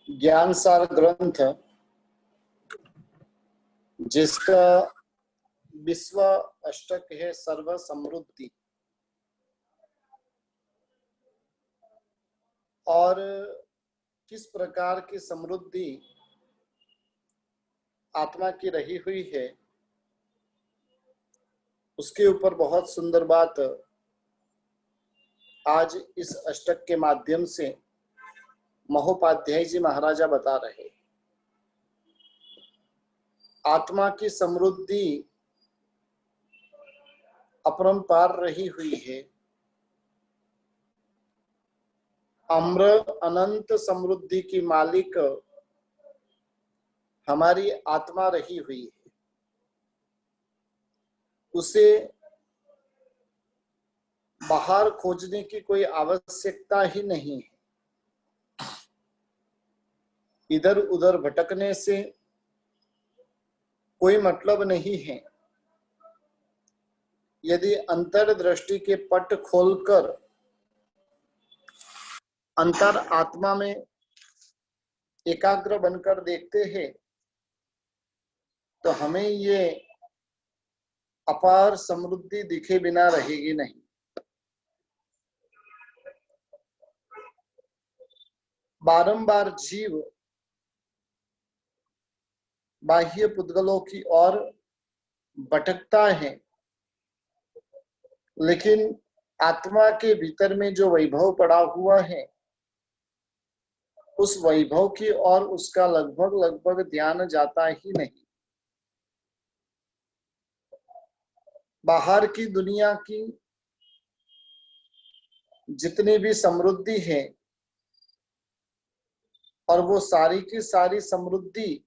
ज्ञान सार ग्रंथ जिसका विश्व अष्टक है सर्व समृद्धि, और किस प्रकार की समृद्धि आत्मा की रही हुई है उसके ऊपर बहुत सुंदर बात आज इस अष्टक के माध्यम से महोपाध्याय जी महाराजा बता रहे। आत्मा की समृद्धि अपरंपार रही हुई है, अम्र अनंत समृद्धि की मालिक हमारी आत्मा रही हुई है। उसे बाहर खोजने की कोई आवश्यकता ही नहीं है। इधर उधर भटकने से कोई मतलब नहीं है। यदि अंतर्दृष्टि के पट खोलकर अंतर आत्मा में एकाग्र बनकर देखते हैं तो हमें ये अपार समृद्धि दिखे बिना रहेगी नहीं। बारंबार जीव बाह्य पुद्गलों की ओर भटकता है, लेकिन आत्मा के भीतर में जो वैभव पड़ा हुआ है उस वैभव की ओर उसका लगभग ध्यान जाता ही नहीं। बाहर की दुनिया की जितनी भी समृद्धि है और वो सारी की सारी समृद्धि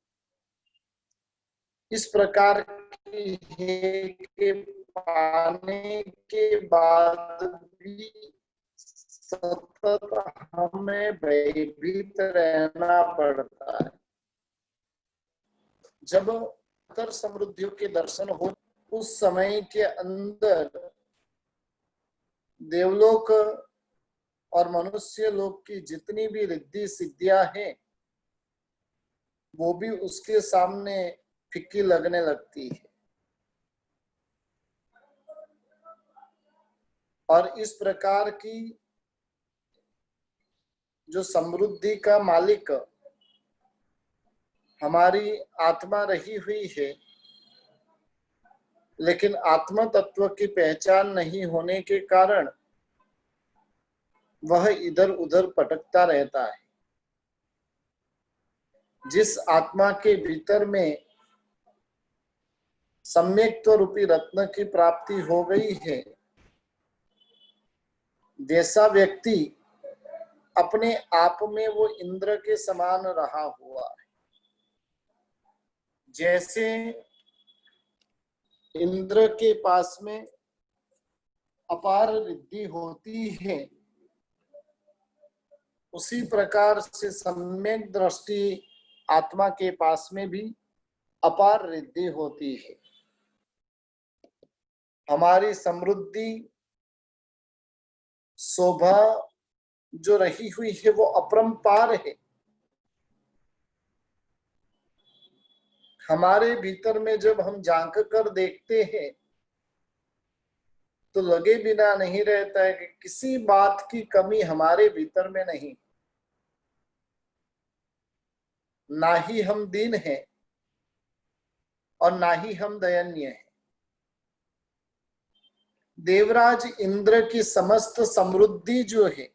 इस प्रकार की है कि पाने के बाद भी सतत हमें भयभीत रहना पड़ता है। जब अंतर समृद्धियों के दर्शन हो उस समय के अंदर देवलोक और मनुष्य लोक की जितनी भी रिद्धि सिद्धियां हैं वो भी उसके सामने फीकी लगने लगती है। और इस प्रकार की जो समृद्धि का मालिक हमारी आत्मा रही हुई है, लेकिन आत्म तत्व की पहचान नहीं होने के कारण वह इधर उधर भटकता रहता है। जिस आत्मा के भीतर में सम्यक्त्व रूपी रत्न की प्राप्ति हो गई है, जैसा व्यक्ति अपने आप में वो इंद्र के समान रहा हुआ है। जैसे इंद्र के पास में अपार रिद्धि होती है, उसी प्रकार से सम्यक दृष्टि आत्मा के पास में भी अपार रिद्धि होती है। हमारी समृद्धि शोभा जो रही हुई है वो अपरंपार है। हमारे भीतर में जब हम झांक कर देखते हैं तो लगे बिना नहीं रहता है कि किसी बात की कमी हमारे भीतर में नहीं। ना ही हम दीन हैं और ना ही हम दयनीय हैं। देवराज इंद्र की समस्त समृद्धि जो है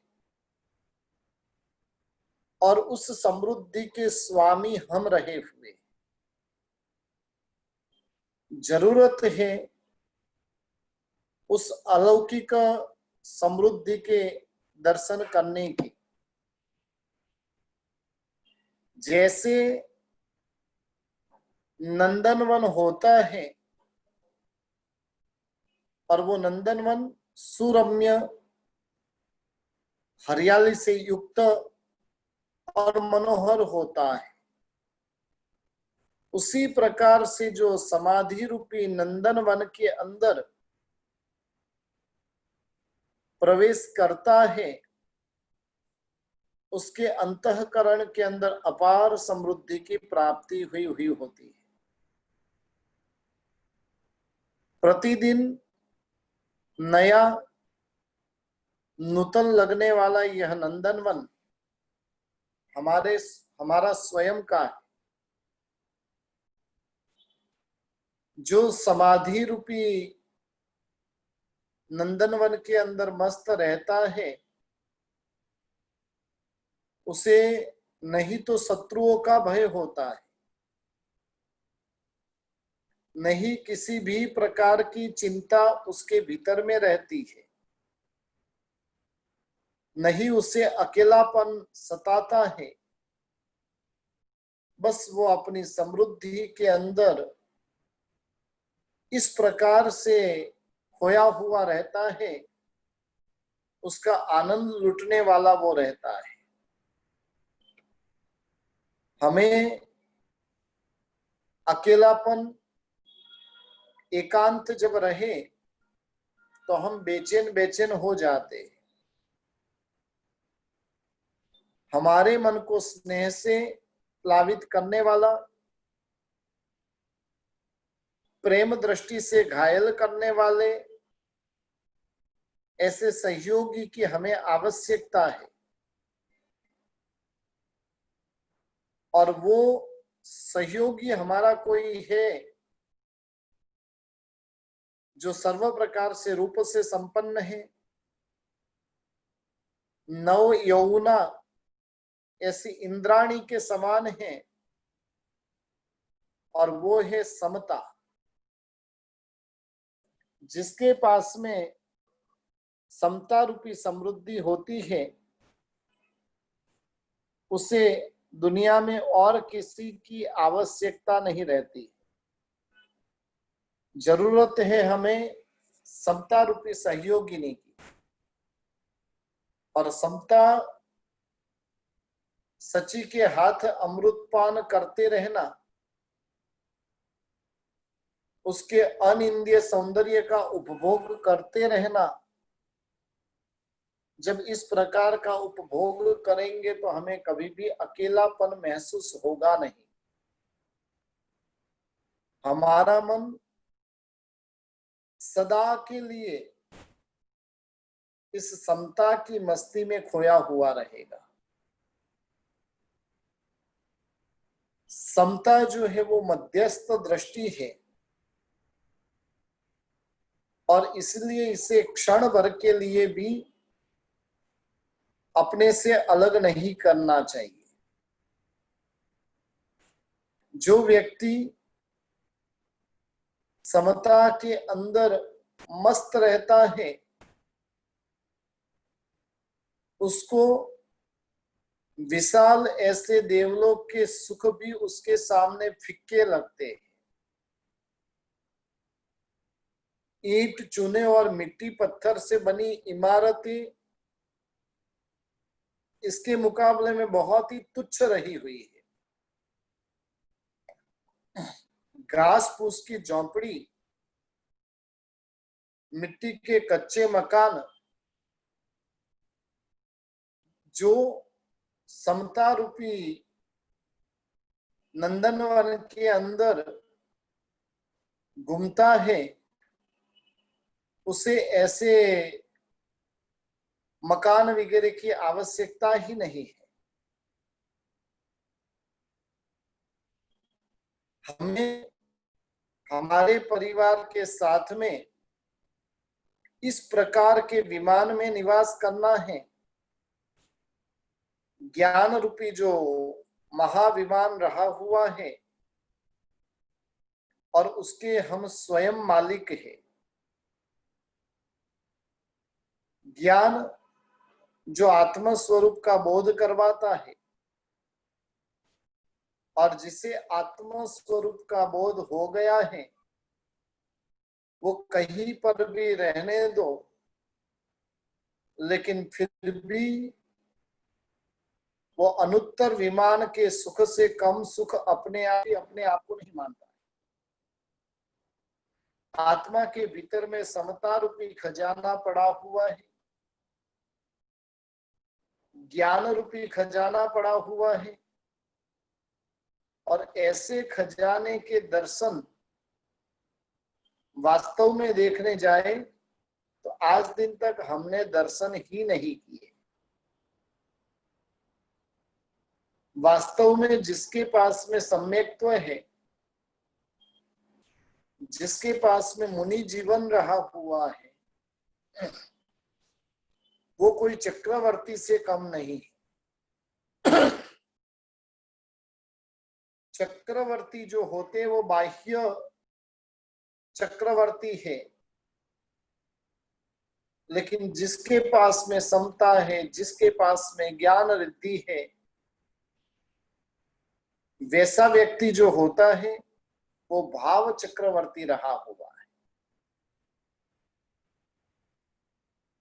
और उस समृद्धि के स्वामी हम रहे हुए, जरूरत है उस अलौकिक समृद्धि के दर्शन करने की। जैसे नंदनवन होता है और वो नंदनवन सुरम्य हरियाली से युक्त और मनोहर होता है, उसी प्रकार से जो समाधि रूपी नंदनवन के अंदर प्रवेश करता है उसके अंतःकरण के अंदर अपार समृद्धि की प्राप्ति हुई हुई होती है। प्रतिदिन नया नूतन लगने वाला यह नंदनवन हमारा स्वयं का है। जो समाधि रूपी नंदनवन के अंदर मस्त रहता है, उसे नहीं तो शत्रुओं का भय होता है, नहीं किसी भी प्रकार की चिंता उसके भीतर में रहती है, नहीं उसे अकेलापन सताता है। बस वो अपनी समृद्धि के अंदर इस प्रकार से खोया हुआ रहता है, उसका आनंद लुटने वाला वो रहता है। हमें अकेलापन, एकांत जब रहे तो हम बेचैन बेचैन हो जाते। हमारे मन को स्नेह से प्लावित करने वाला, प्रेम दृष्टि से घायल करने वाले ऐसे सहयोगी की हमें आवश्यकता है। और वो सहयोगी हमारा कोई है जो सर्व प्रकार से रूप से संपन्न है, नव यौवना ऐसी इंद्राणी के समान है, और वो है समता। जिसके पास में समता रूपी समृद्धि होती है, उसे दुनिया में और किसी की आवश्यकता नहीं रहती। जरूरत है हमें समता रूपी सहयोगिनी की। और समता सची के हाथ अमृतपान करते रहना, उसके अनिंद्य सौंदर्य का उपभोग करते रहना। जब इस प्रकार का उपभोग करेंगे तो हमें कभी भी अकेलापन महसूस होगा नहीं। हमारा मन सदा के लिए इस समता की मस्ती में खोया हुआ रहेगा। समता जो है वो मध्यस्थ दृष्टि है, और इसलिए इसे क्षण भर के लिए भी अपने से अलग नहीं करना चाहिए। जो व्यक्ति समता के अंदर मस्त रहता है, उसको विशाल ऐसे देवलोक के सुख भी उसके सामने फीके लगते हैं। ईंट चूने और मिट्टी पत्थर से बनी इमारतें इसके मुकाबले में बहुत ही तुच्छ रही हुई है। घास फूस की झोंपड़ी, मिट्टी के कच्चे मकान, जो समता रूपी नंदनवन के अंदर घूमता है, उसे ऐसे मकान वगैरह की आवश्यकता ही नहीं है। हमें हमारे परिवार के साथ में इस प्रकार के विमान में निवास करना है। ज्ञान रूपी जो महाविमान रहा हुआ है, और उसके हम स्वयं मालिक हैं। ज्ञान जो आत्म स्वरूप का बोध करवाता है, और जिसे आत्म स्वरूप का बोध हो गया है, वो कहीं पर भी रहने दो, लेकिन फिर भी वो अनुत्तर विमान के सुख से कम सुख अपने आप को नहीं मानता। आत्मा के भीतर में समता रूपी खजाना पड़ा हुआ है। ज्ञान रूपी खजाना पड़ा हुआ है, और ऐसे खजाने के दर्शन वास्तव में देखने जाए तो आज दिन तक हमने दर्शन ही नहीं किए। वास्तव में जिसके पास में सम्यक्त्व है, जिसके पास में मुनि जीवन रहा हुआ है, वो कोई चक्रवर्ती से कम नहीं। चक्रवर्ती जो होते वो बाह्य चक्रवर्ती है, लेकिन जिसके पास में समता है, जिसके पास में ज्ञान रिद्धि है, वैसा व्यक्ति जो होता है वो भाव चक्रवर्ती रहा हुआ है।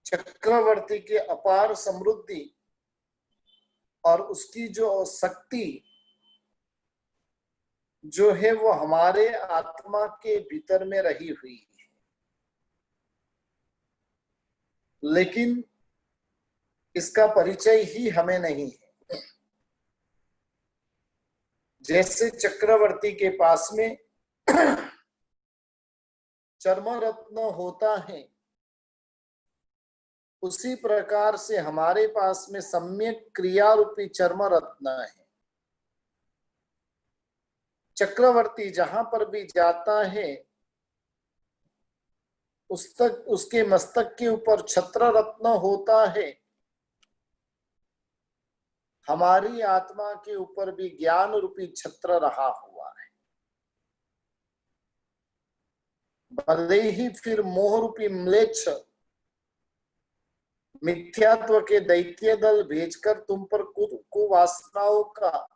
चक्रवर्ती के अपार समृद्धि और उसकी जो शक्ति जो है वो हमारे आत्मा के भीतर में रही हुई है, लेकिन इसका परिचय ही हमें नहीं है। जैसे चक्रवर्ती के पास में चर्म रत्न होता है, उसी प्रकार से हमारे पास में सम्यक क्रिया रूपी चर्म रत्न है। चक्रवर्ती जहां पर भी जाता है उसके मस्तक के ऊपर छत्र रत्न होता है। हमारी आत्मा के ऊपर भी ज्ञान रूपी छत्र रहा हुआ है। भले ही फिर मोह रूपी म्लेच्छ मिथ्यात्व के दैत्य दल भेजकर तुम पर कुवासनाओं का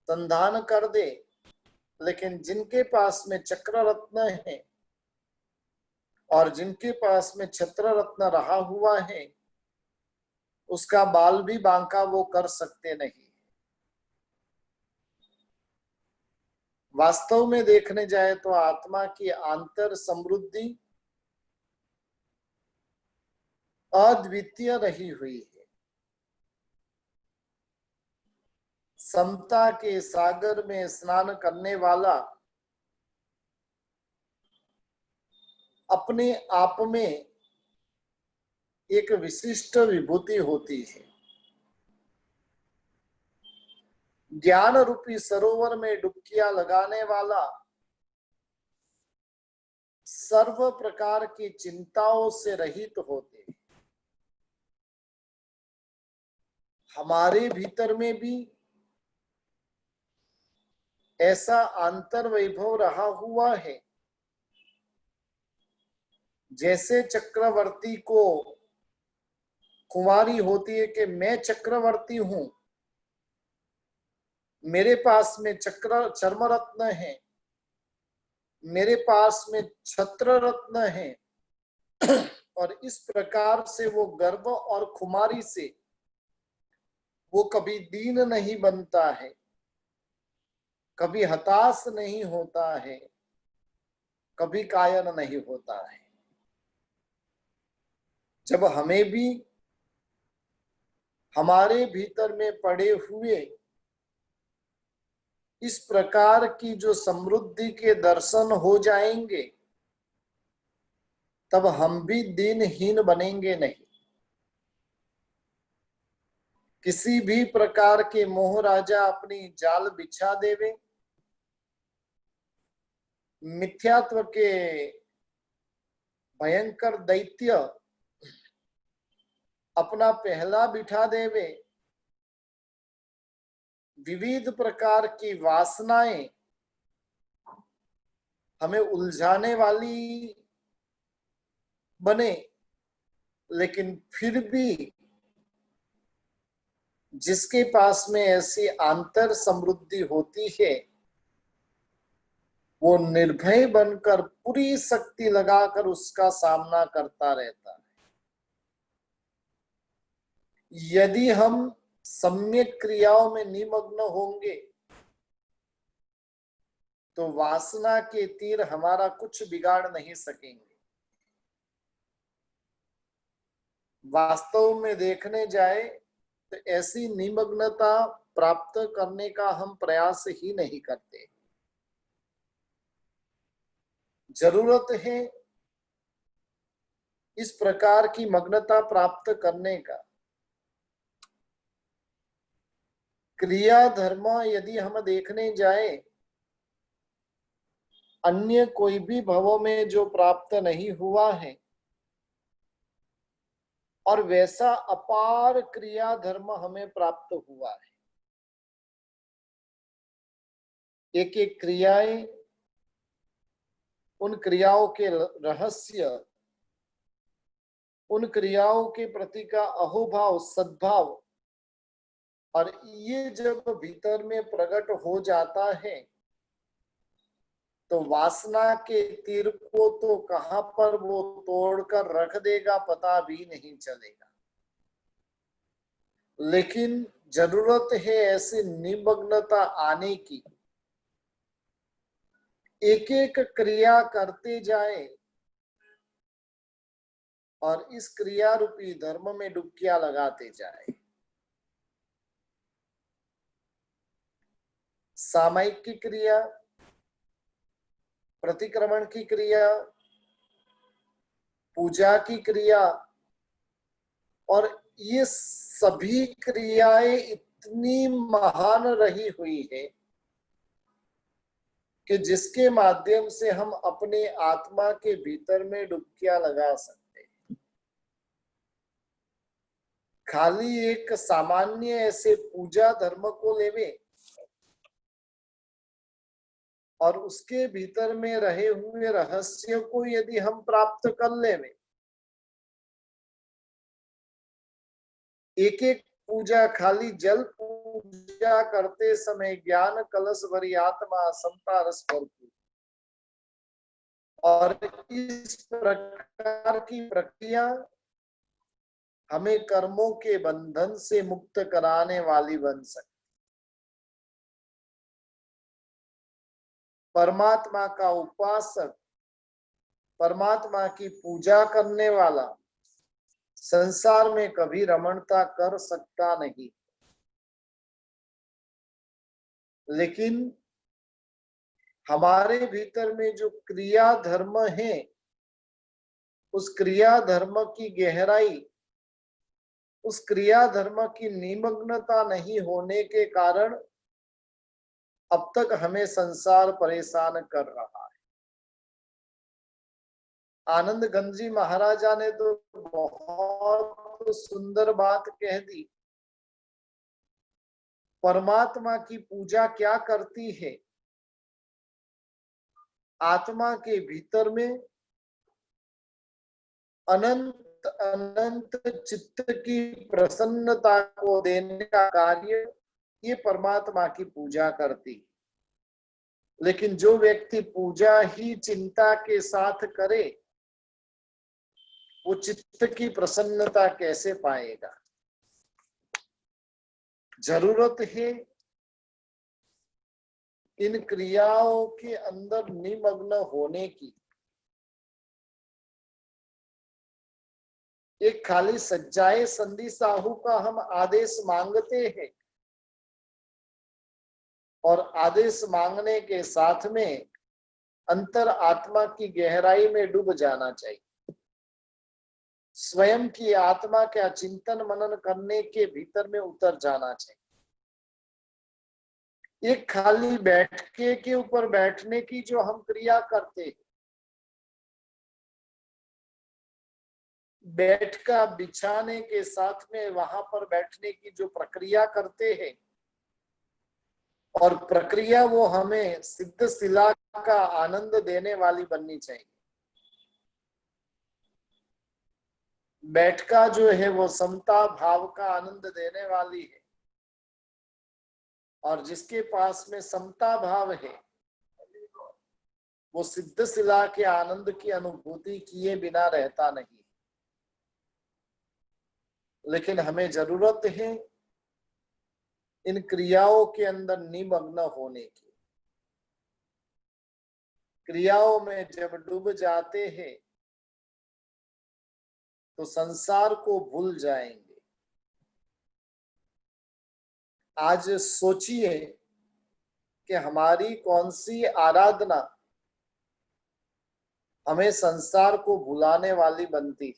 संधान कर दे, लेकिन जिनके पास में चक्र रत्न है और जिनके पास में छत्र रत्न रहा हुआ है, उसका बाल भी बांका वो कर सकते नहीं। वास्तव में देखने जाए तो आत्मा की आंतर समृद्धि अद्वितीय रही हुई है। समता के सागर में स्नान करने वाला अपने आप में एक विशिष्ट विभूति होती है। ज्ञान रूपी सरोवर में डुबकियां लगाने वाला सर्व प्रकार की चिंताओं से रहित होते हैं। हमारे भीतर में भी ऐसा आंतर वैभव रहा हुआ है। जैसे चक्रवर्ती को कुमारी होती है कि मैं चक्रवर्ती हूं, मेरे पास में चर्म रत्न है, मेरे पास में छत्र रत्न है, और इस प्रकार से वो गर्व और खुमारी से वो कभी दीन नहीं बनता है, कभी हताश नहीं होता है, कभी कायर नहीं होता है। जब हमें भी हमारे भीतर में पड़े हुए इस प्रकार की जो समृद्धि के दर्शन हो जाएंगे, तब हम भी दीनहीन बनेंगे नहीं। किसी भी प्रकार के मोह राजा अपनी जाल बिछा देवे, मिथ्यात्व के भयंकर दैत्य अपना पहला बिठा देवे, विविध प्रकार की वासनाएं हमें उलझाने वाली बने, लेकिन फिर भी जिसके पास में ऐसी आंतर समृद्धि होती है, वो निर्भय बनकर पूरी शक्ति लगाकर उसका सामना करता रहता है। यदि हम सम्यक क्रियाओं में निमग्न होंगे तो वासना के तीर हमारा कुछ बिगाड़ नहीं सकेंगे। वास्तव में देखने जाए तो ऐसी निमग्नता प्राप्त करने का हम प्रयास ही नहीं करते। जरूरत है इस प्रकार की मग्नता प्राप्त करने का। क्रिया धर्म यदि हम देखने जाए, अन्य कोई भी भवों में जो प्राप्त नहीं हुआ है, और वैसा अपार क्रिया धर्म हमें प्राप्त हुआ है। एक एक क्रियाएं, उन क्रियाओं के रहस्य, उन क्रियाओं के प्रति का अहोभाव, सद्भाव, और ये जब भीतर में प्रकट हो जाता है तो वासना के तीर को तो कहां पर वो तोड़कर रख देगा पता भी नहीं चलेगा। लेकिन जरूरत है ऐसी निमग्नता आने की, एक एक क्रिया करते जाए और इस क्रिया रूपी धर्म में डुबकियां लगाते जाए। सामयिक की क्रिया, प्रतिक्रमण की क्रिया, पूजा की क्रिया, और ये सभी क्रियाएं इतनी महान रही हुई है कि जिसके माध्यम से हम अपने आत्मा के भीतर में डुबकियां लगा सकते हैं। खाली एक सामान्य ऐसे पूजा धर्म को लेवे और उसके भीतर में रहे हुए रहस्य को यदि हम प्राप्त कर लेवे, एक एक पूजा खाली जल पूजा करते समय ज्ञान कलश भरी आत्मा समता रस भरपूर, और इस प्रकार की प्रक्रिया हमें कर्मों के बंधन से मुक्त कराने वाली बन सकती। परमात्मा का उपासक, परमात्मा की पूजा करने वाला संसार में कभी रमणता कर सकता नहीं। लेकिन हमारे भीतर में जो क्रिया धर्म है, उस क्रिया धर्म की गहराई, उस क्रिया धर्म की निमग्नता नहीं होने के कारण अब तक हमें संसार परेशान कर रहा है। आनंद गंज जी महाराजा ने तो बहुत सुंदर बात कह दी। परमात्मा की पूजा क्या करती है? आत्मा के भीतर में अनंत अनंत चित्त की प्रसन्नता को देने का कार्य ये परमात्मा की पूजा करती। लेकिन जो व्यक्ति पूजा ही चिंता के साथ करे, वो चित्त की प्रसन्नता कैसे पाएगा? जरूरत है इन क्रियाओं के अंदर निमग्न होने की। एक खाली सज्जाए संधि साहू का हम आदेश मांगते हैं, और आदेश मांगने के साथ में अंतर आत्मा की गहराई में डूब जाना चाहिए। स्वयं की आत्मा का चिंतन मनन करने के भीतर में उतर जाना चाहिए। एक खाली बैठके के ऊपर बैठने की जो हम क्रिया करते हैं, बैठका बिछाने के साथ में वहां पर बैठने की जो प्रक्रिया करते हैं, और प्रक्रिया वो हमें सिद्ध शिला का आनंद देने वाली बननी चाहिए। बैठका जो है वो समता भाव का आनंद देने वाली है, और जिसके पास में समता भाव है वो सिद्ध शिला के आनंद की अनुभूति किए बिना रहता नहीं। लेकिन हमें जरूरत है इन क्रियाओं के अंदर निमग्न होने की। क्रियाओं में जब डूब जाते हैं तो संसार को भूल जाएंगे। आज सोचिए कि हमारी कौन सी आराधना हमें संसार को भुलाने वाली बनती है।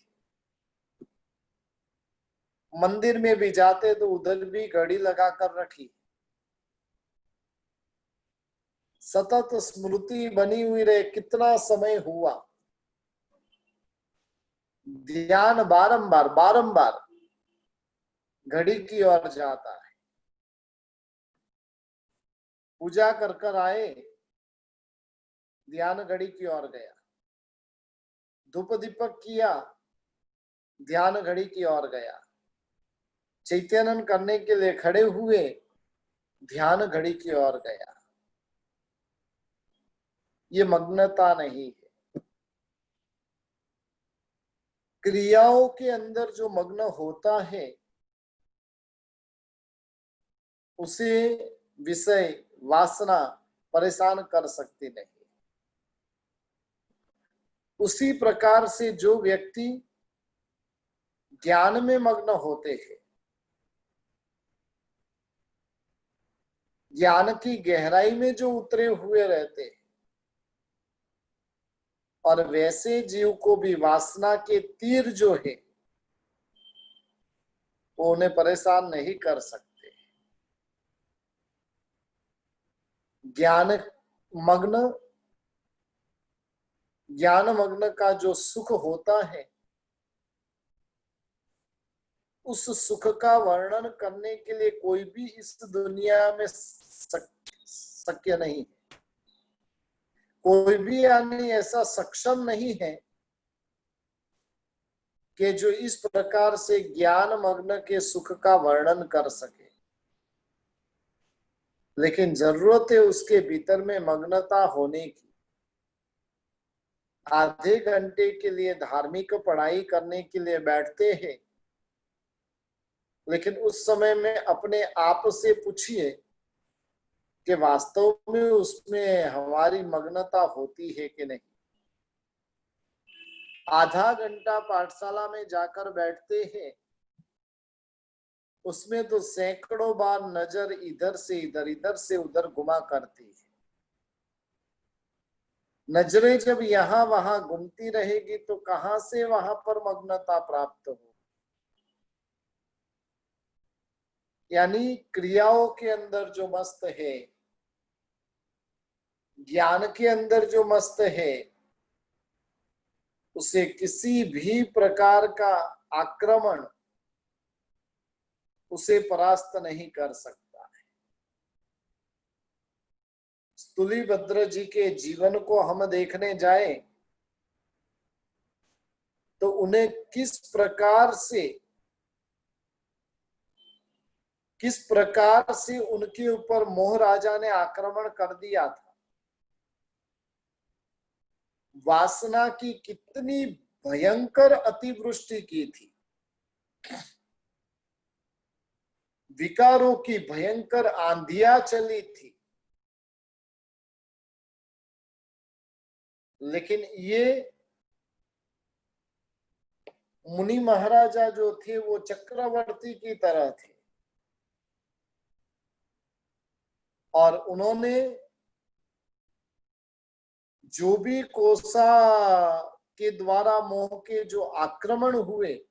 मंदिर में भी जाते तो उधर भी घड़ी लगा कर रखी, सतत स्मृति बनी हुई रहे। कितना समय हुआ, ध्यान बारंबार बारंबार घड़ी की ओर जाता है। पूजा कर कर आए, ध्यान घड़ी की ओर गया। धूप दीपक किया, ध्यान घड़ी की ओर गया। चैतन्य करने के लिए खड़े हुए, ध्यान घड़ी की ओर गया। ये मग्नता नहीं है। क्रियाओं के अंदर जो मग्न होता है उसे विषय वासना परेशान कर सकती नहीं। उसी प्रकार से जो व्यक्ति ज्ञान में मग्न होते हैं, ज्ञान की गहराई में जो उतरे हुए रहते हैं, और वैसे जीव को भी वासना के तीर जो है वो उन्हें परेशान नहीं कर सकते। ज्ञान मग्न का जो सुख होता है, उस सुख का वर्णन करने के लिए कोई भी इस दुनिया में शक्य नहीं है। कोई भी यानी ऐसा सक्षम नहीं है कि जो इस प्रकार से ज्ञान मग्न के सुख का वर्णन कर सके। लेकिन जरूरत है उसके भीतर में मग्नता होने की। आधे घंटे के लिए धार्मिक पढ़ाई करने के लिए बैठते हैं, लेकिन उस समय में अपने आप से पूछिए कि वास्तव में उसमें हमारी मग्नता होती है कि नहीं। आधा घंटा पाठशाला में जाकर बैठते हैं, उसमें तो सैकड़ों बार नजर इधर से इधर, इधर से उधर घुमा करती है। नजरें जब यहाँ वहां घूमती रहेगी तो कहां से वहां पर मग्नता प्राप्त हो। यानी क्रियाओं के अंदर जो मस्त है, ज्ञान के अंदर जो मस्त है, उसे किसी भी प्रकार का आक्रमण उसे परास्त नहीं कर सकता है। स्तुलिभद्र जी के जीवन को हम देखने जाए तो उन्हें किस प्रकार से उनके ऊपर मोह राजा ने आक्रमण कर दिया था। वासना की कितनी भयंकर अतिवृष्टि की थी, विकारों की भयंकर आंधियां चली थी। लेकिन ये मुनि महाराजा जो थे वो चक्रवर्ती की तरह थे, और उन्होंने जो भी कोसा के द्वारा मोह के जो आक्रमण हुए,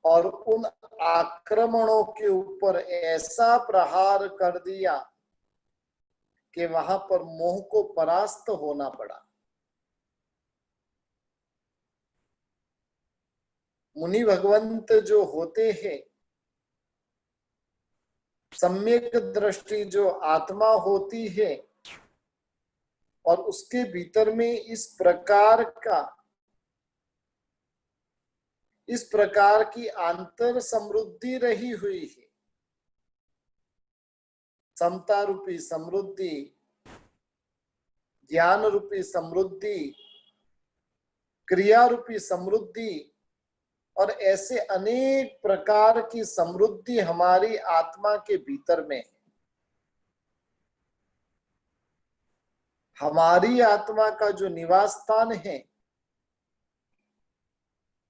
और उन आक्रमणों के ऊपर ऐसा प्रहार कर दिया कि वहां पर मोह को परास्त होना पड़ा। मुनि भगवंत जो होते हैं, सम्यक दृष्टि जो आत्मा होती है, और उसके भीतर में इस प्रकार की आंतर समृद्धि रही हुई है। समता रूपी समृद्धि, ज्ञान रूपी समृद्धि, क्रिया रूपी समृद्धि, और ऐसे अनेक प्रकार की समृद्धि हमारी आत्मा के भीतर में है। हमारी आत्मा का जो निवास स्थान है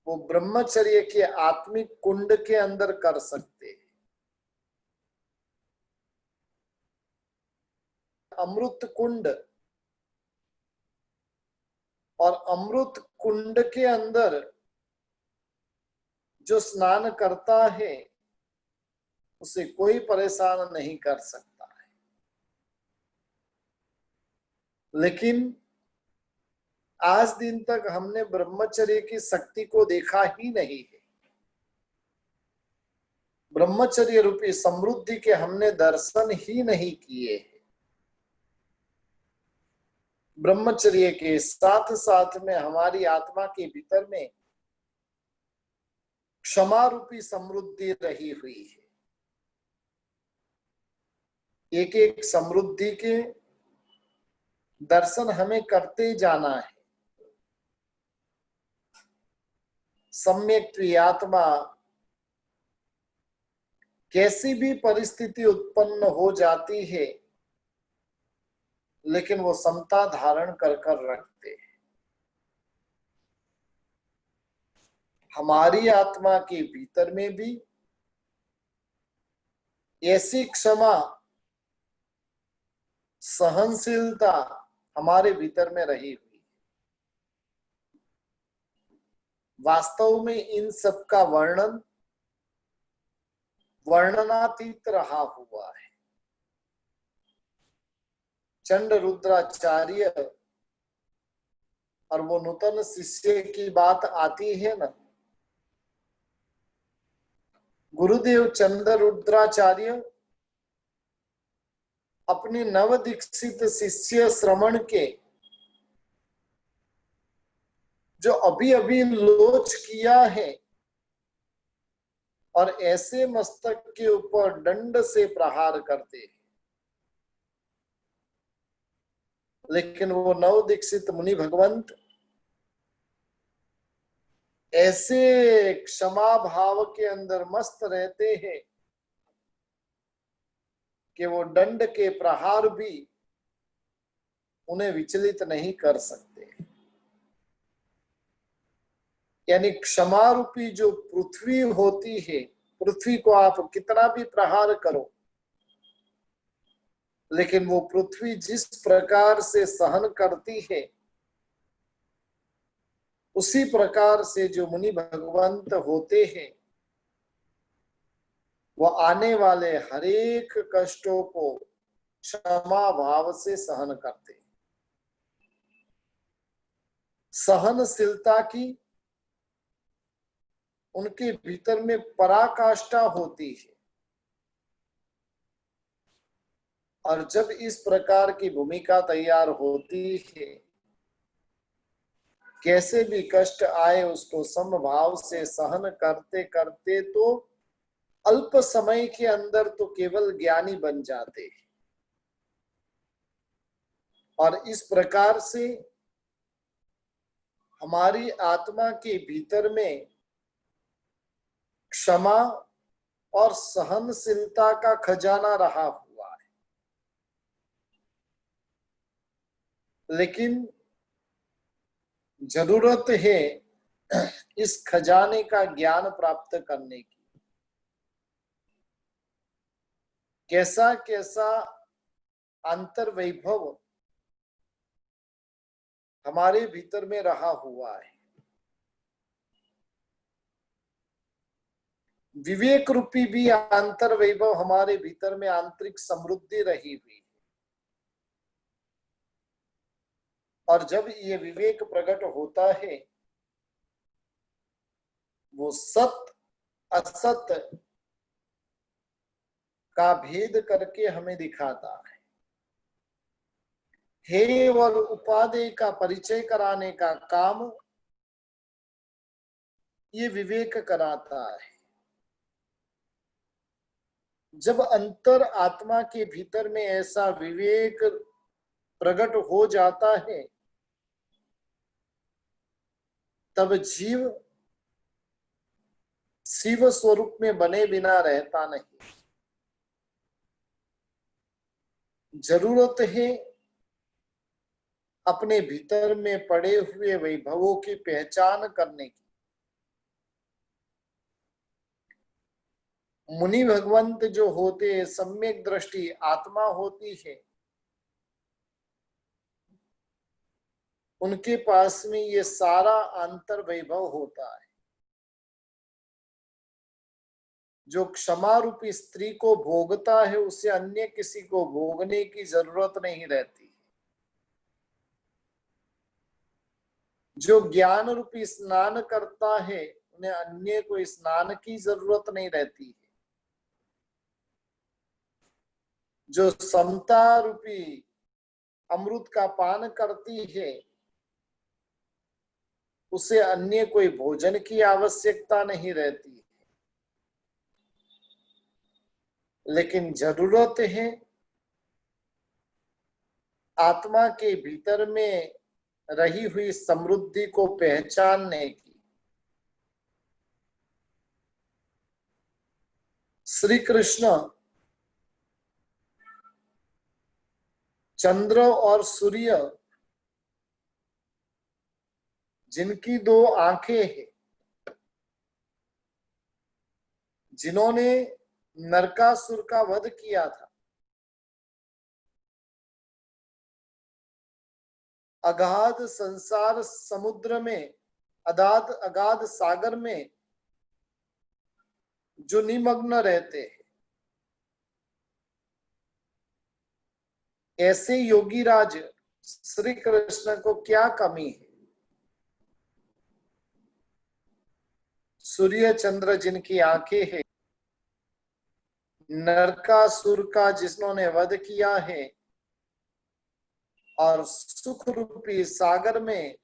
वो ब्रह्मचर्य के आत्मिक कुंड के अंदर कर सकते हैं। अमृत कुंड, और अमृत कुंड के अंदर जो स्नान करता है उसे कोई परेशान नहीं कर सकता है। लेकिन आज दिन तक हमने ब्रह्मचर्य की शक्ति को देखा ही नहीं है। ब्रह्मचर्य रूपी समृद्धि के हमने दर्शन ही नहीं किए हैं। ब्रह्मचर्य के साथ साथ में हमारी आत्मा के भीतर में क्षमा रूपी समृद्धि रही हुई है। एक एक समृद्धि के दर्शन हमें करते जाना है। सम्यक आत्मा कैसी भी परिस्थिति उत्पन्न हो जाती है, लेकिन वो समता धारण कर कर रखते हैं। हमारी आत्मा के भीतर में भी ऐसी क्षमा, सहनशीलता हमारे भीतर में रही हुई। वास्तव में इन सब का वर्णन वर्णनातीत रहा हुआ है। चंड रुद्राचार्य और वो नूतन शिष्य की बात आती है ना, गुरुदेव चंद रुद्राचार्य अपने नव दीक्षित शिष्य श्रवण के जो अभी अभी लोच किया है और ऐसे मस्तक के ऊपर दंड से प्रहार करते हैं, लेकिन वो नव दीक्षित मुनि भगवंत ऐसे क्षमा भाव के अंदर मस्त रहते हैं कि वो दंड के प्रहार भी उन्हें विचलित नहीं कर सकते। यानी क्षमा रूपी जो पृथ्वी होती है, पृथ्वी को आप कितना भी प्रहार करो, लेकिन वो पृथ्वी जिस प्रकार से सहन करती है, उसी प्रकार से जो मुनि भगवंत होते हैं वो आने वाले हरेक कष्टों को क्षमा भाव से सहन करते हैं। सहनशीलता की उनके भीतर में पराकाष्ठा होती है, और जब इस प्रकार की भूमिका तैयार होती है, कैसे भी कष्ट आए उसको समभाव से सहन करते करते तो अल्प समय के अंदर तो केवल ज्ञानी बन जाते हैं। और इस प्रकार से हमारी आत्मा के भीतर में क्षमा और सहनशीलता का खजाना रहा हुआ है। लेकिन जरूरत है इस खजाने का ज्ञान प्राप्त करने की। कैसा कैसा अंतर वैभव हमारे भीतर में रहा हुआ है। विवेक रूपी भी अंतर वैभव हमारे भीतर में आंतरिक समृद्धि रही हुई है। और जब ये विवेक प्रकट होता है, वो सत असत का भेद करके हमें दिखाता है। हे और उपादेय का परिचय कराने का काम ये विवेक कराता है। जब अंतर आत्मा के भीतर में ऐसा विवेक प्रकट हो जाता है, तब जीव शिव स्वरूप में बने बिना रहता नहीं। जरूरत है अपने भीतर में पड़े हुए वैभवों की पहचान करने की। मुनि भगवंत जो होते हैं, सम्यक दृष्टि आत्मा होती है, उनके पास में ये सारा अंतर वैभव होता है। जो क्षमा रूपी स्त्री को भोगता है, उसे अन्य किसी को भोगने की जरूरत नहीं रहती। जो ज्ञान रूपी स्नान करता है, उन्हें अन्य को स्नान की जरूरत नहीं रहती है। जो समता रूपी अमृत का पान करती है, उसे अन्य कोई भोजन की आवश्यकता नहीं रहती। लेकिन जरूरत है आत्मा के भीतर में रही हुई समृद्धि को पहचानने की। श्री कृष्ण चंद्र और सूर्य जिनकी दो आंखें हैं, जिन्होंने नरकासुर का वध किया था, अगाध संसार समुद्र में, अगाध सागर में जो निमग्न रहते हैं, ऐसे योगीराज श्री कृष्ण को क्या कमी है? सूर्य चंद्र जिनकी आंखें हैं, नरकासुर का जिन्होंने वध किया है, और सुख रूपी सागर में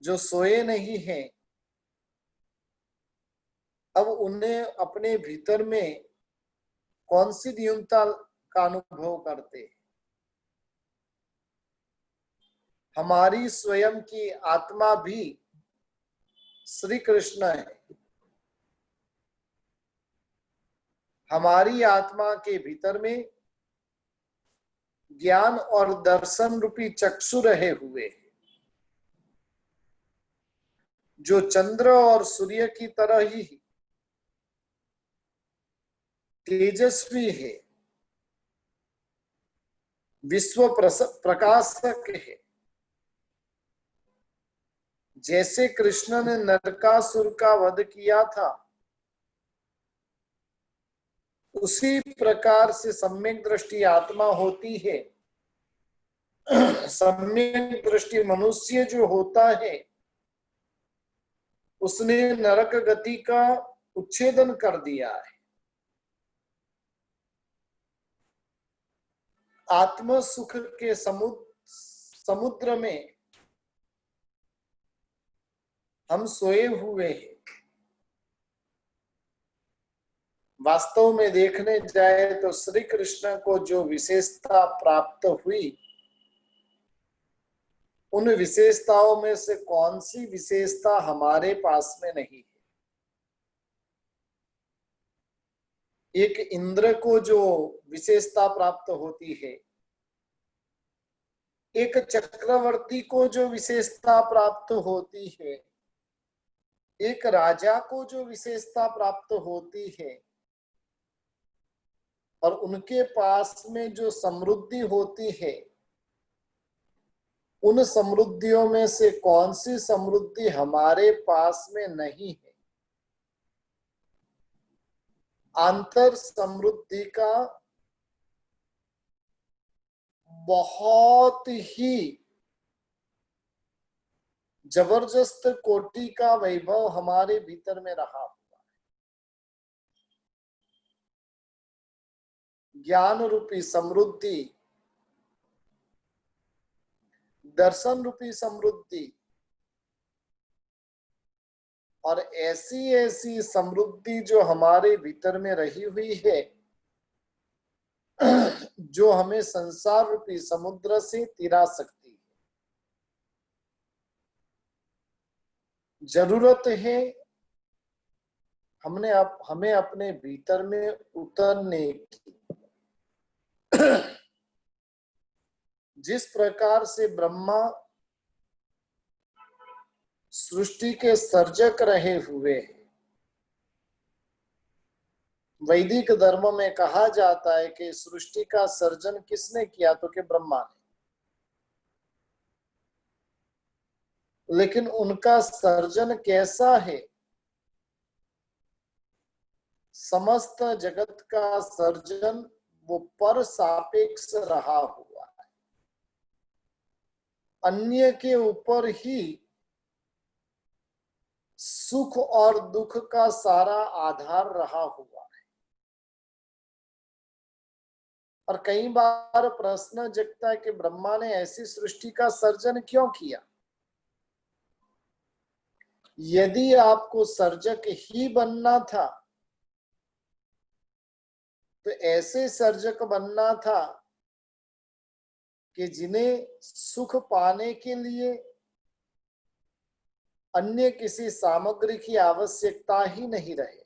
जो सोए नहीं हैं, अब उन्हें अपने भीतर में कौन सी न्यूनता का अनुभव करते? हमारी स्वयं की आत्मा भी श्री कृष्ण है। हमारी आत्मा के भीतर में ज्ञान और दर्शन रूपी चक्षु रहे हुए, जो चंद्र और सूर्य की तरह ही तेजस्वी है, विश्व प्रकाशक है। जैसे कृष्ण ने नरकासुर का वध किया था, उसी प्रकार से सम्यक दृष्टि आत्मा होती है। सम्यक दृष्टि मनुष्य जो होता है, उसने नरक गति का उच्छेदन कर दिया है। आत्म सुख के समुद्र में हम सोए हुए हैं। वास्तव में देखने जाए तो श्री कृष्ण को जो विशेषता प्राप्त हुई, उन विशेषताओं में से कौन सी विशेषता हमारे पास में नहीं है? एक इंद्र को जो विशेषता प्राप्त होती है, एक चक्रवर्ती को जो विशेषता प्राप्त होती है, एक राजा को जो विशेषता प्राप्त होती है, और उनके पास में जो समृद्धि होती है, उन समृद्धियों में से कौन सी समृद्धि हमारे पास में नहीं है? अंतर समृद्धि का बहुत ही जबरदस्त कोटि का वैभव हमारे भीतर में रहा हुआ है। ज्ञान रूपी समृद्धि, दर्शन रूपी समृद्धि, और ऐसी ऐसी समृद्धि जो हमारे भीतर में रही हुई है, जो हमें संसार रूपी समुद्र से तिरा सकती है। जरूरत है हमें अपने भीतर में उतरने की। जिस प्रकार से ब्रह्मा सृष्टि के सर्जक रहे हुए हैं, वैदिक धर्म में कहा जाता है कि सृष्टि का सर्जन किसने किया, तो कि ब्रह्मा ने। लेकिन उनका सर्जन कैसा है? समस्त जगत का सर्जन वो पर सापेक्ष रहा हुआ है, अन्य के ऊपर ही सुख और दुख का सारा आधार रहा हुआ है। और कई बार प्रश्न जगता है कि ब्रह्मा ने ऐसी सृष्टि का सर्जन क्यों किया? यदि आपको सर्जक ही बनना था तो ऐसे सर्जक बनना था कि जिन्हें सुख पाने के लिए अन्य किसी सामग्री की आवश्यकता ही नहीं रहे।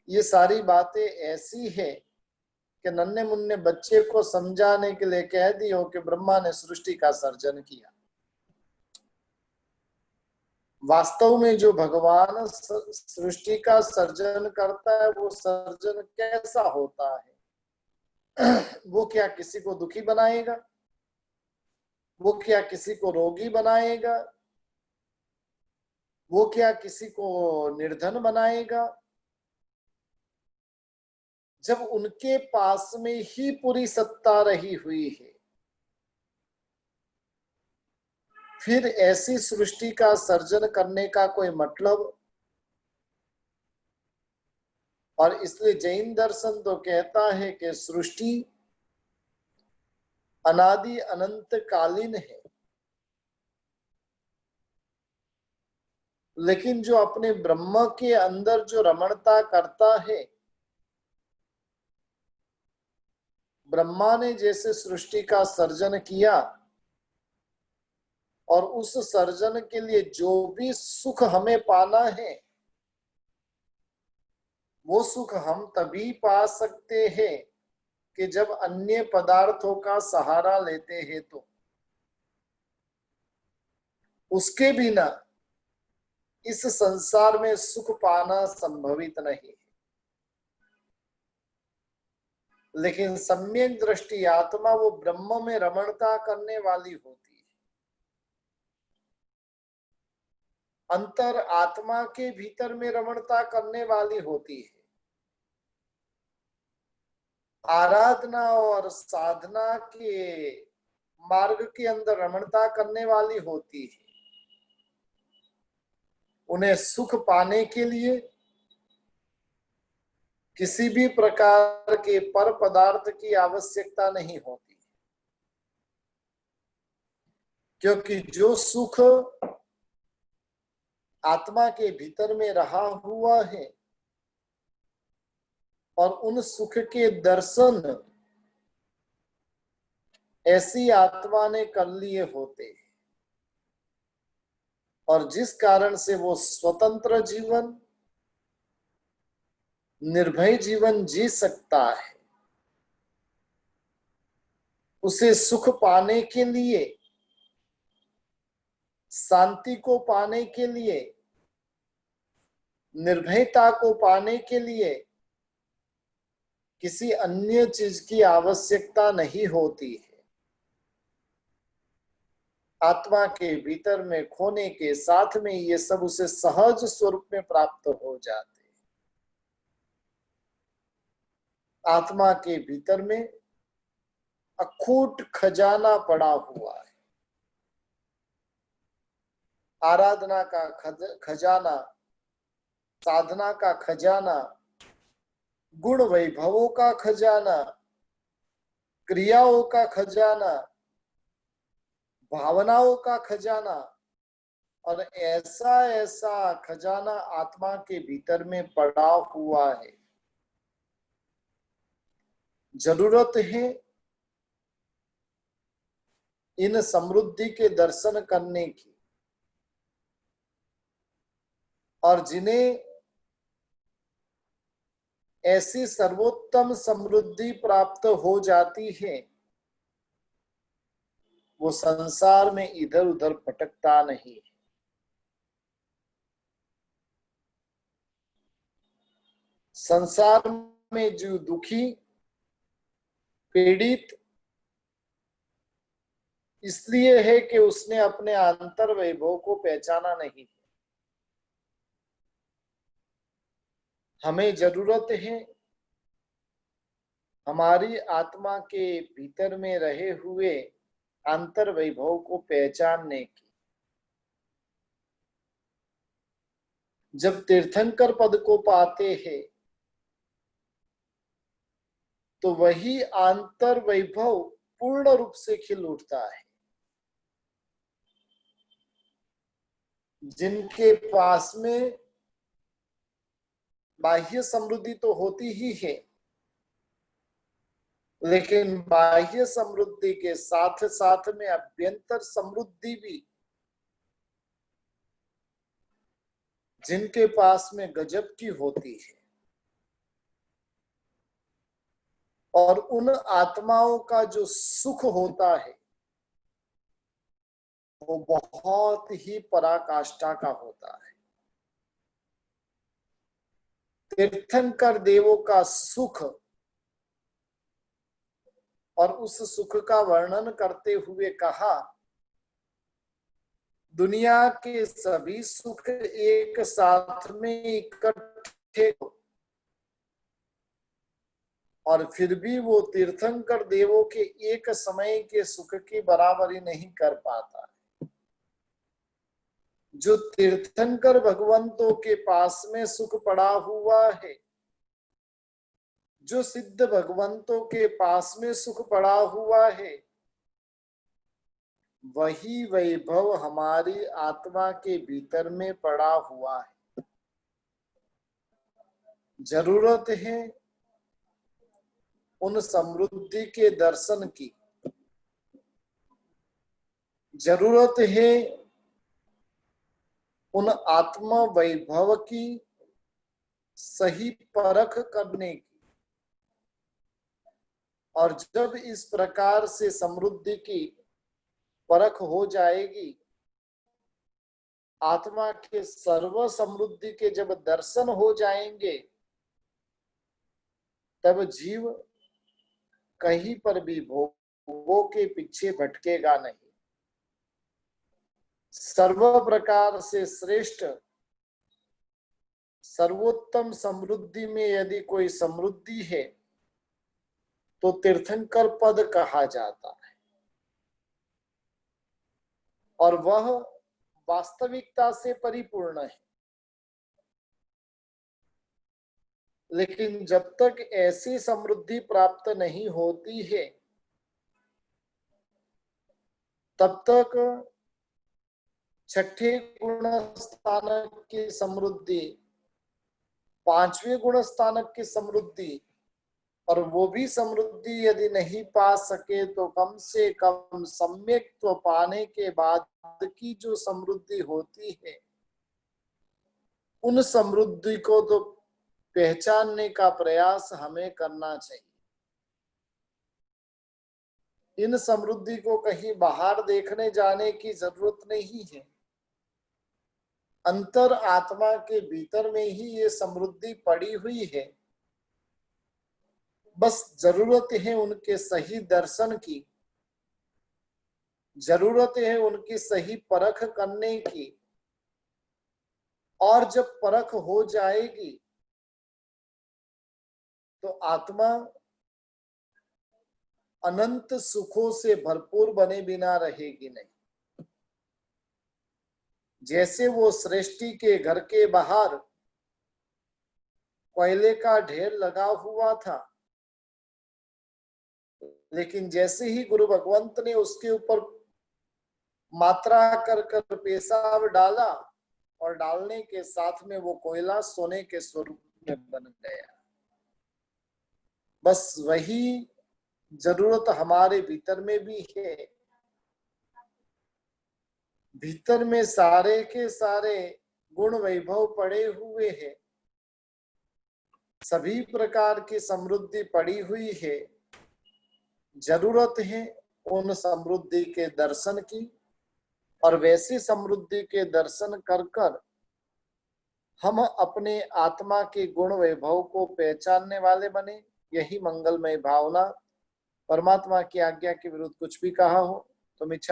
ये सारी बातें ऐसी है कि नन्हे मुन्ने बच्चे को समझाने के लिए कह दी हो कि ब्रह्मा ने सृष्टि का सर्जन किया। वास्तव में जो भगवान सृष्टि का सर्जन करता है वो सर्जन कैसा होता है? वो क्या किसी को दुखी बनाएगा? वो क्या किसी को रोगी बनाएगा? वो क्या किसी को निर्धन बनाएगा? जब उनके पास में ही पूरी सत्ता रही हुई है, फिर ऐसी सृष्टि का सर्जन करने का कोई मतलब? और इसलिए जैन दर्शन तो कहता है कि सृष्टि अनादि अनंत कालीन है, लेकिन जो अपने ब्रह्म के अंदर जो रमणता करता है, ब्रह्मा ने जैसे सृष्टि का सर्जन किया और उस सर्जन के लिए जो भी सुख हमें पाना है वो सुख हम तभी पा सकते हैं कि जब अन्य पदार्थों का सहारा लेते हैं। तो उसके बिना इस संसार में सुख पाना संभवित नहीं। लेकिन सम्यक दृष्टि आत्मा वो ब्रह्म में रमणता करने वाली होती है। अंतर आत्मा के भीतर में रमणता करने वाली होती है। आराधना और साधना के मार्ग के अंदर रमणता करने वाली होती है। उन्हें सुख पाने के लिए किसी भी प्रकार के पर पदार्थ की आवश्यकता नहीं होती, क्योंकि जो सुख आत्मा के भीतर में रहा हुआ है और उन सुख के दर्शन ऐसी आत्मा ने कर लिए होते हैं, और जिस कारण से वो स्वतंत्र जीवन, निर्भय जीवन जी सकता है, उसे सुख पाने के लिए, शांति को पाने के लिए, निर्भयता को पाने के लिए किसी अन्य चीज की आवश्यकता नहीं होती है। आत्मा के भीतर में खोने के साथ में ये सब उसे सहज स्वरूप में प्राप्त हो जाते हैं। आत्मा के भीतर में अखूट खजाना पड़ा हुआ है। आराधना का खजाना, साधना का खजाना, गुण वैभवों का खजाना, क्रियाओं का खजाना, भावनाओं का खजाना, और ऐसा ऐसा खजाना आत्मा के भीतर में पड़ा हुआ है। जरूरत है इन समृद्धि के दर्शन करने की, और जिन्हें ऐसी सर्वोत्तम समृद्धि प्राप्त हो जाती है वो संसार में इधर उधर भटकता नहीं। संसार में जो दुखी पीड़ित इसलिए है कि उसने अपने अंतर वैभव को पहचाना नहीं। हमें जरूरत है हमारी आत्मा के भीतर में रहे हुए अंतर वैभव को पहचानने की। जब तीर्थंकर पद को पाते हैं तो वही अंतर वैभव पूर्ण रूप से खिल उठता है। जिनके पास में बाह्य समृद्धि तो होती ही है, लेकिन बाह्य समृद्धि के साथ साथ में अभ्यंतर समृद्धि भी जिनके पास में गजब की होती है, और उन आत्माओं का जो सुख होता है वो बहुत ही पराकाष्ठा का होता है। तीर्थंकर देवों का सुख और उस सुख का वर्णन करते हुए कहा, दुनिया के सभी सुख एक साथ में इकट्ठे और फिर भी वो तीर्थंकर देवों के एक समय के सुख की बराबरी नहीं कर पाता। जो तीर्थंकर भगवंतों के पास में सुख पड़ा हुआ है, जो सिद्ध भगवंतों के पास में सुख पड़ा हुआ है, वही वैभव हमारी आत्मा के भीतर में पड़ा हुआ है। जरूरत है उन समृद्धि के दर्शन की, जरूरत है उन आत्मा वैभव की सही परख करने की। और जब इस प्रकार से समृद्धि की परख हो जाएगी, आत्मा के सर्व समृद्धि के जब दर्शन हो जाएंगे, तब जीव कहीं पर भी भोगों के पीछे भटकेगा नहीं। सर्व प्रकार से श्रेष्ठ सर्वोत्तम समृद्धि में यदि कोई समृद्धि है तो तीर्थंकर पद कहा जाता है, और वह वास्तविकता से परिपूर्ण है। लेकिन जब तक ऐसी समृद्धि प्राप्त नहीं होती है, तब तक छठे गुण स्थानक की समृद्धि, पांचवें गुण स्थानक की समृद्धि, और वो भी समृद्धि यदि नहीं पा सके तो कम से कम सम्यक्त्व पाने के बाद की जो समृद्धि होती है, उन समृद्धि को तो पहचानने का प्रयास हमें करना चाहिए। इन समृद्धि को कहीं बाहर देखने जाने की जरूरत नहीं है। अंतर आत्मा के भीतर में ही ये समृद्धि पड़ी हुई है। बस जरूरत है उनके सही दर्शन की, जरूरत है उनकी सही परख करने की। और जब परख हो जाएगी तो आत्मा अनंत सुखों से भरपूर बने बिना रहेगी नहीं। जैसे वो सृष्टि के घर के बाहर कोयले का ढेर लगा हुआ था, लेकिन जैसे ही गुरु भगवंत ने उसके ऊपर मात्रा कर कर पेशाब डाला, और डालने के साथ में वो कोयला सोने के स्वरूप में बन गया। बस वही जरूरत हमारे भीतर में भी है। भीतर में सारे के सारे गुण वैभव पड़े हुए हैं, सभी प्रकार की समृद्धि पड़ी हुई है। जरूरत है उन समृद्धि के दर्शन की, और वैसी समृद्धि के दर्शन कर कर हम अपने आत्मा के गुण वैभव को पहचानने वाले बने, यही मंगलमय भावना। परमात्मा की आज्ञा के विरुद्ध कुछ भी कहा हो तो मिथ्या